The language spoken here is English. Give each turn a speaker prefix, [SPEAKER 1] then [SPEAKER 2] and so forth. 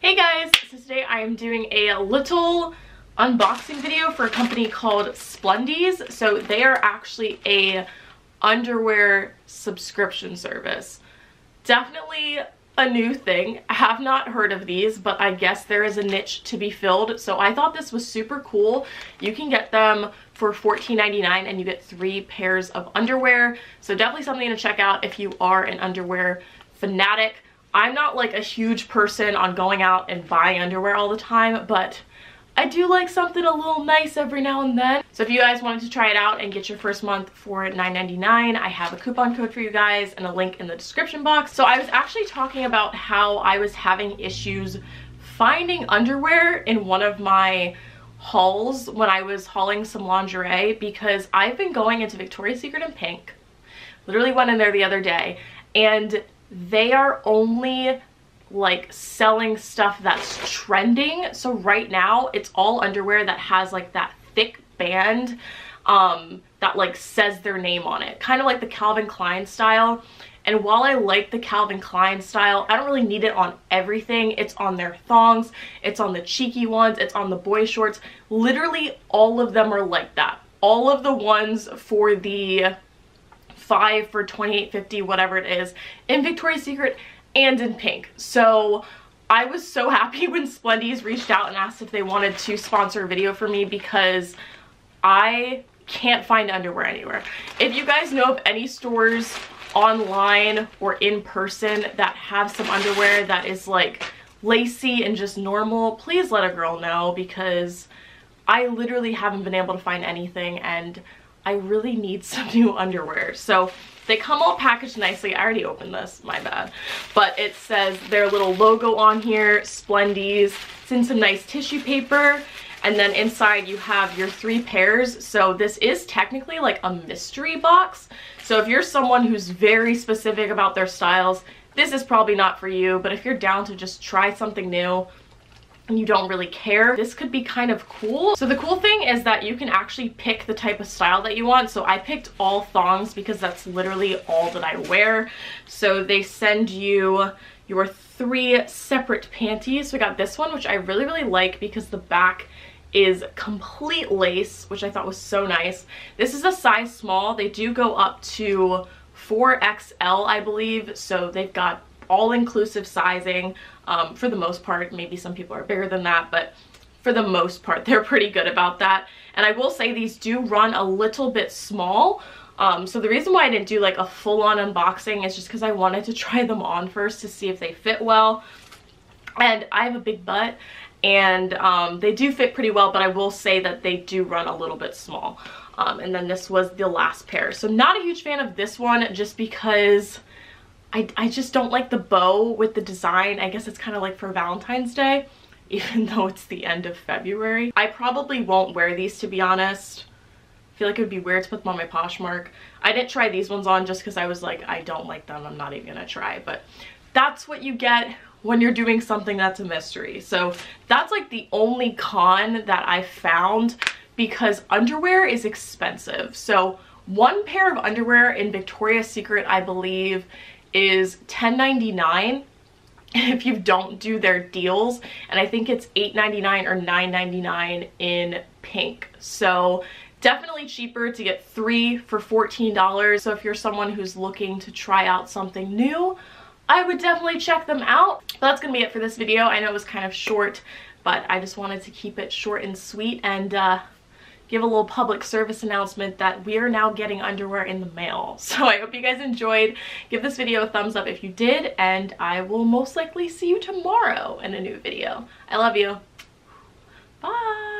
[SPEAKER 1] Hey guys, so today I am doing a little unboxing video for a company called Spendies. So they are actually a underwear subscription service. Definitely a new thing. I have not heard of these, but I guess there is a niche to be filled. So I thought this was super cool. You can get them for $14.99 and you get 3 pairs of underwear. So definitely something to check out if you are an underwear fanatic. I'm not like a huge person on going out and buying underwear all the time, but I do like something a little nice every now and then. So if you guys wanted to try it out and get your first month for $9.99, I have a coupon code for you guys and a link in the description box. So I was actually talking about how I was having issues finding underwear in one of my hauls when I was hauling some lingerie, because I've been going into Victoria's Secret and Pink. Literally went in there the other day, and they are only like selling stuff that's trending. So right now it's all underwear that has like that thick band that like says their name on it, kind of like the Calvin Klein style. And while I like the Calvin Klein style, I don't really need it on everything. It's on their thongs, it's on the cheeky ones, it's on the boy shorts. Literally all of them are like that. All of the ones for the 5 for $28.50, whatever it is, in Victoria's Secret and in Pink. So I was so happy when Spendies reached out and asked if they wanted to sponsor a video for me, because I can't find underwear anywhere. If you guys know of any stores online or in person that have some underwear that is like lacy and just normal, please let a girl know, because I literally haven't been able to find anything and I really need some new underwear. So they come all packaged nicely. I already opened this, my bad. But it says their little logo on here, Spendies. It's in some nice tissue paper. And then inside you have your 3 pairs. So this is technically like a mystery box. So if you're someone who's very specific about their styles, this is probably not for you. But if you're down to just try something new and you don't really care, this could be kind of cool. So the cool thing is that you can actually pick the type of style that you want. So I picked all thongs because that's literally all that I wear. So they send you your 3 separate panties. So we got this one, which I really like because the back is complete lace, which I thought was so nice. This is a size small. They do go up to 4XL, I believe. So they've got all-inclusive sizing for the most part. Maybe some people are bigger than that, but for the most part they're pretty good about that. And I will say these do run a little bit small. So the reason why I didn't do like a full-on unboxing is just because I wanted to try them on first to see if they fit well. And I have a big butt, and they do fit pretty well, but I will say that they do run a little bit small. And then this was the last pair. So not a huge fan of this one, just because I just don't like the bow with the design. I guess it's kind of like for Valentine's Day, even though it's the end of February. I probably won't wear these, to be honest. I feel like it would be weird to put them on my Poshmark. I didn't try these ones on just because I was like, I don't like them. I'm not even gonna try. But that's what you get when you're doing something that's a mystery. So that's like the only con that I found, because underwear is expensive. So 1 pair of underwear in Victoria's Secret, I believe, is $10.99 if you don't do their deals, and I think it's $8.99 or $9.99 in Pink. So definitely cheaper to get 3 for $14. So if you're someone who's looking to try out something new, I would definitely check them out. But that's gonna be it for this video. I know it was kind of short, but I just wanted to keep it short and sweet and give a little public service announcement that we are now getting underwear in the mail. So I hope you guys enjoyed. Give this video a thumbs up if you did, and I will most likely see you tomorrow in a new video. I love you. Bye.